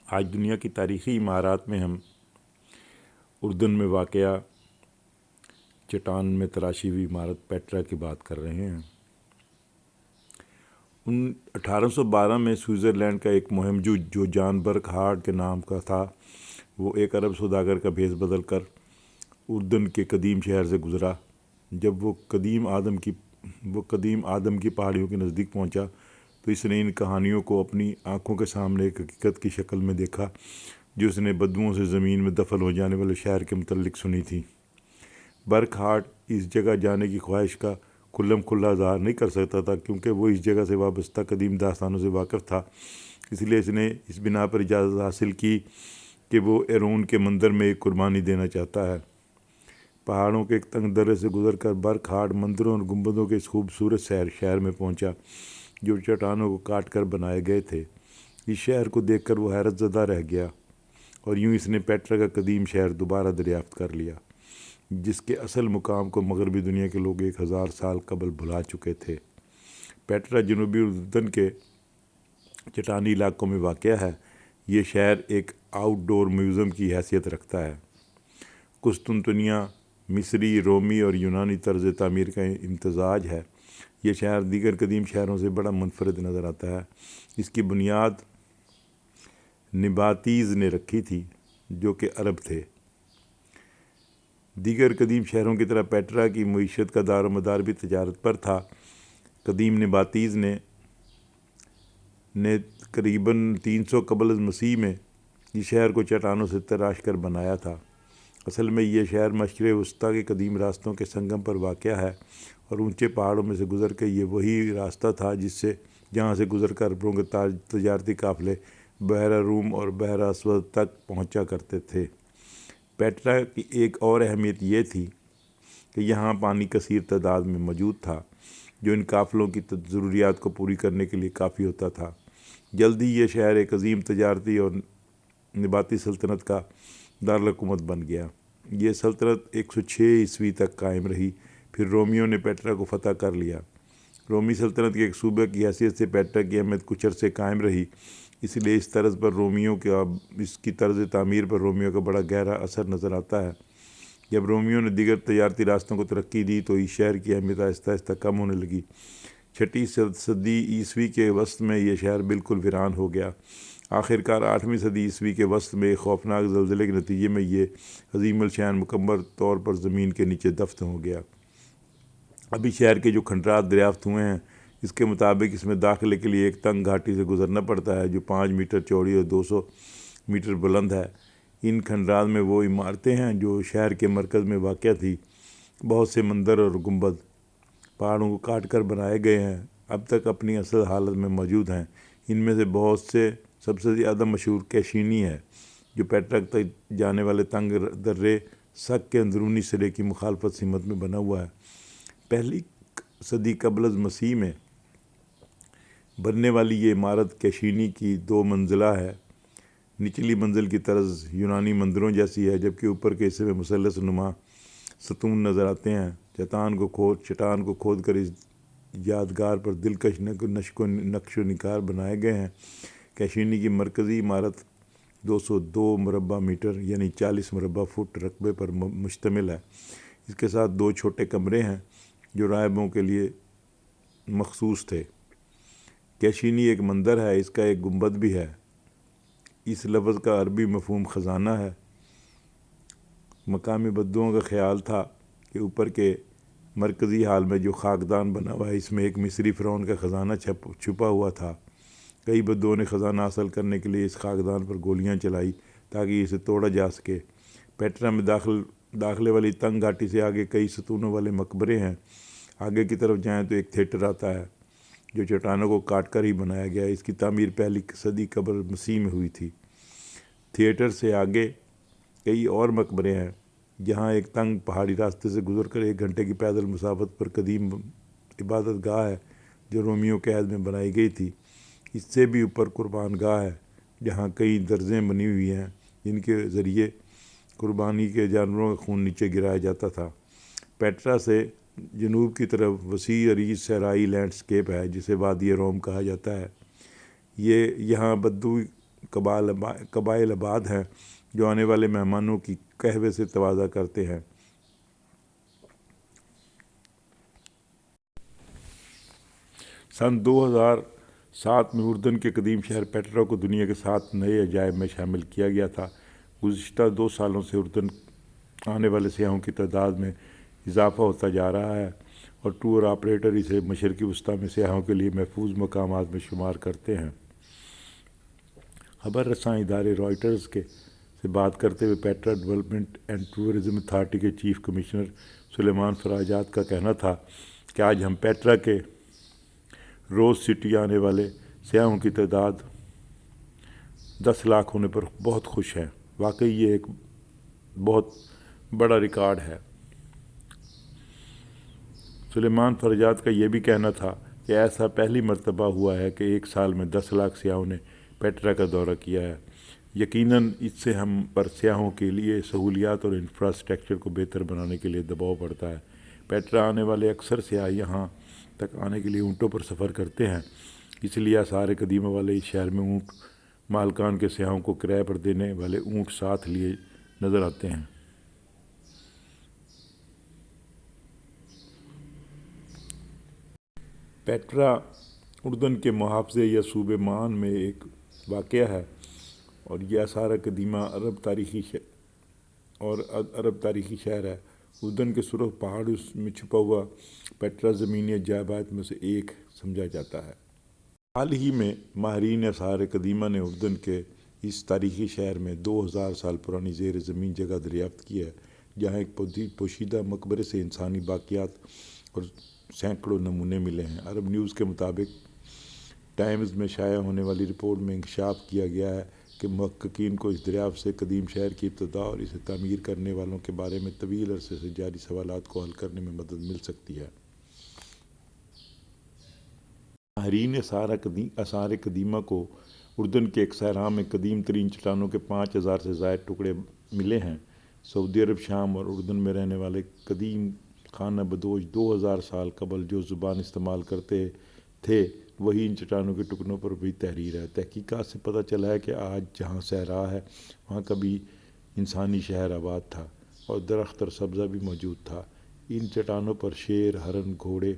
آج دنیا کی تاریخی عمارات میں ہم اردن میں واقع چٹان میں تراشی ہوئی عمارت پیٹرا کی بات کر رہے ہیں۔ 1812 میں سوئٹزرلینڈ کا ایک مہم جو جان برکہارٹ کے نام کا تھا، وہ ایک عرب سوداگر کا بھیس بدل کر اردن کے قدیم شہر سے گزرا۔ جب وہ قدیم آدم کی پہاڑیوں کے نزدیک پہنچا تو اس نے ان کہانیوں کو اپنی آنکھوں کے سامنے ایک حقیقت کی شکل میں دیکھا جو اس نے بدبوؤں سے زمین میں دفن ہو جانے والے شہر کے متعلق سنی تھی۔ برکہارٹ اس جگہ جانے کی خواہش کا کھلم کھلا اظہار نہیں کر سکتا تھا، کیونکہ وہ اس جگہ سے وابستہ قدیم داستانوں سے واقف تھا۔ اس لیے اس نے اس بنا پر اجازت حاصل کی کہ وہ ایرون کے مندر میں ایک قربانی دینا چاہتا ہے۔ پہاڑوں کے ایک تنگ درے سے گزر کر برکہارٹ مندروں اور گنبدوں کے اس خوبصورت شہر میں پہنچا جو چٹانوں کو کاٹ کر بنائے گئے تھے۔ اس شہر کو دیکھ کر وہ حیرت زدہ رہ گیا، اور یوں اس نے پیٹرا کا قدیم شہر دوبارہ دریافت کر لیا، جس کے اصل مقام کو مغربی دنیا کے لوگ 1000 سال قبل بھلا چکے تھے۔ پیٹرا جنوبی اردن کے چٹانی علاقوں میں واقع ہے۔ یہ شہر ایک آؤٹ ڈور میوزیم کی حیثیت رکھتا ہے۔ قسطنطنیہ مصری، رومی اور یونانی طرز تعمیر کا امتزاج ہے۔ یہ شہر دیگر قدیم شہروں سے بڑا منفرد نظر آتا ہے۔ اس کی بنیاد نباتیز نے رکھی تھی جو کہ عرب تھے۔ دیگر قدیم شہروں کی طرح پیٹرا کی معیشت کا دار و مدار بھی تجارت پر تھا۔ قدیم نباتیز نے قریباً 300 قبل از مسیح میں اس شہر کو چٹانوں سے تراش کر بنایا تھا۔ اصل میں یہ شہر مشرق وسطیٰ کے قدیم راستوں کے سنگم پر واقع ہے، اور اونچے پہاڑوں میں سے گزر کے یہ وہی راستہ تھا جہاں سے گزر کر عربوں کے تجارتی قافلے بحیرہ روم اور بحیرہ اسود تک پہنچا کرتے تھے۔ پیٹرا کی ایک اور اہمیت یہ تھی کہ یہاں پانی کثیر تعداد میں موجود تھا، جو ان قافلوں کی ضروریات کو پوری کرنے کے لیے کافی ہوتا تھا۔ جلد ہی یہ شہر ایک عظیم تجارتی اور نباتی سلطنت کا دارالحکومت بن گیا۔ یہ سلطنت 106 عیسوی تک قائم رہی، پھر رومیوں نے پیٹرا کو فتح کر لیا۔ رومی سلطنت کے ایک صوبے کی حیثیت سے پیٹرا کی اہمیت کچھ عرصے قائم رہی، اس لیے اس کی طرز تعمیر پر رومیوں کا بڑا گہرا اثر نظر آتا ہے۔ جب رومیوں نے دیگر تجارتی راستوں کو ترقی دی تو اس شہر کی اہمیت آہستہ آہستہ کم ہونے لگی۔ 6 صدی عیسوی کے وسط میں یہ شہر بالکل ویران ہو گیا۔ آخر کار 8ویں صدی عیسوی کے وسط میں ایک خوفناک زلزلے کے نتیجے میں یہ عظیم الشان مکمل طور پر زمین کے نیچے دفن ہو گیا۔ ابھی شہر کے جو کھنڈرات دریافت ہوئے ہیں، اس کے مطابق اس میں داخلے کے لیے ایک تنگ گھاٹی سے گزرنا پڑتا ہے جو 5 میٹر چوڑی اور 200 میٹر بلند ہے۔ ان کھنڈرات میں وہ عمارتیں ہیں جو شہر کے مرکز میں واقع تھی۔ بہت سے مندر اور گنبد پہاڑوں کو کاٹ کر بنائے گئے ہیں، اب تک اپنی اصل حالت میں موجود ہیں۔ ان میں سے بہت سے سب سے زیادہ مشہور کیشینی ہے، جو پیٹرا تک جانے والے تنگ درے سک کے اندرونی سرے کی مخالفت سمت میں بنا ہوا ہے۔ 1 صدی قبل از مسیح میں بننے والی یہ عمارت کیشینی کی 2 منزلہ ہے۔ نچلی منزل کی طرز یونانی مندروں جیسی ہے، جبکہ اوپر کے حصے میں مثلث نما ستون نظر آتے ہیں۔ چٹان کو کھود کر اس یادگار پر دلکش نقش و نگار بنائے گئے ہیں۔ کیشینی کی مرکزی عمارت 202 مربع میٹر یعنی 40 مربع فٹ رقبے پر مشتمل ہے۔ اس کے ساتھ 2 چھوٹے کمرے ہیں جو راہبوں کے لیے مخصوص تھے۔ کیشینی ایک مندر ہے، اس کا ایک گنبد بھی ہے۔ اس لفظ کا عربی مفہوم خزانہ ہے۔ مقامی بدوؤں کا خیال تھا کہ اوپر کے مرکزی ہال میں جو خاکدان بنا ہوا ہے، اس میں ایک مصری فرعون کا خزانہ چھپا ہوا تھا۔ کئی بدوؤں نے خزانہ حاصل کرنے کے لیے اس خاکدان پر گولیاں چلائی تاکہ اسے توڑا جا سکے۔ پیٹرا میں داخلے والی تنگ گھاٹی سے آگے کئی ستونوں والے مقبرے ہیں۔ آگے کی طرف جائیں تو ایک تھیٹر آتا ہے جو چٹانوں کو کاٹ کر ہی بنایا گیا ہے۔ اس کی تعمیر 1 صدی قبل مسیح میں ہوئی تھی۔ تھیٹر سے آگے کئی اور مقبرے ہیں جہاں ایک تنگ پہاڑی راستے سے گزر کر 1 گھنٹے کی پیدل مسافت پر قدیم عبادت گاہ ہے جو رومیوں کے عہد میں بنائی گئی تھی۔ اس سے بھی اوپر قربان گاہ ہے جہاں کئی درزیں بنی ہوئی ہیں جن کے ذریعے قربانی کے جانوروں کا خون نیچے گرایا جاتا تھا۔ پیٹرا سے جنوب کی طرف وسیع عریض صحرائی لینڈسکیپ ہے جسے وادی روم کہا جاتا ہے۔ یہاں بدو قبائل آباد ہیں جو آنے والے مہمانوں کی قہوے سے تواضع کرتے ہیں۔ سن 2007 میں اردن کے قدیم شہر پیٹرا کو دنیا کے 7 نئے عجائب میں شامل کیا گیا تھا۔ گزشتہ 2 سالوں سے اردن آنے والے سیاحوں کی تعداد میں اضافہ ہوتا جا رہا ہے اور ٹور آپریٹر اسے مشرقی وسطیٰ میں سیاحوں کے لیے محفوظ مقامات میں شمار کرتے ہیں۔ خبر رساں ادارے رائٹرز سے بات کرتے ہوئے Petra development and tourism authority کے چیف کمشنر سلیمان فراجات کا کہنا تھا کہ آج ہم پیٹرا کے روز سٹی آنے والے سیاحوں کی تعداد 10 لاکھ ہونے پر بہت خوش ہیں۔ واقعی یہ ایک بہت بڑا ریکارڈ ہے۔ سلیمان فراجات کا یہ بھی کہنا تھا کہ ایسا پہلی مرتبہ ہوا ہے کہ ایک سال میں 10 لاکھ سیاحوں نے پیٹرا کا دورہ کیا ہے۔ یقیناً اس سے ہم پر سیاحوں کے لیے سہولیات اور انفراسٹرکچر کو بہتر بنانے کے لیے دباؤ پڑتا ہے۔ پیٹرا آنے والے اکثر سیاح یہاں تک آنے کے لیے اونٹوں پر سفر کرتے ہیں، اس لیے آثار قدیمہ والے اس شہر میں اونٹ مالکان کے سیاحوں کو کرائے پر دینے والے اونٹ ساتھ لیے نظر آتے ہیں۔ پیٹرا اردن کے محافظے یا صوبے مان میں ایک واقع ہے اور یہ آثار قدیمہ عرب تاریخی شہر ہے۔ اردن کے سرخ پہاڑ میں چھپا ہوا پیٹرا زمینی عجائبات میں سے ایک سمجھا جاتا ہے۔ حال ہی میں ماہرین آثار قدیمہ نے اردن کے اس تاریخی شہر میں 2000 سال پرانی زیر زمین جگہ دریافت کی ہے جہاں ایک پوشیدہ مقبرے سے انسانی باقیات اور سینکڑوں نمونے ملے ہیں۔ عرب نیوز کے مطابق ٹائمز میں شائع ہونے والی رپورٹ میں انکشاف کیا گیا ہے کہ محققین کو اس دریافت سے قدیم شہر کی ابتدا اور اسے تعمیر کرنے والوں کے بارے میں طویل عرصے سے جاری سوالات کو حل کرنے میں مدد مل سکتی ہے۔ ماہرین آثار قدیمہ کو اردن کے ایک صحرا میں قدیم ترین چٹانوں کے 5000 سے زائد ٹکڑے ملے ہیں۔ سعودی عرب، شام اور اردن میں رہنے والے قدیم خانہ بدوش 2000 سال قبل جو زبان استعمال کرتے تھے وہی ان چٹانوں کے ٹکڑوں پر بھی تحریر ہے۔ تحقیقات سے پتہ چلا ہے کہ آج جہاں صحرا ہے وہاں کبھی انسانی شہر آباد تھا اور درخت اور سبزہ بھی موجود تھا۔ ان چٹانوں پر شیر، ہرن، گھوڑے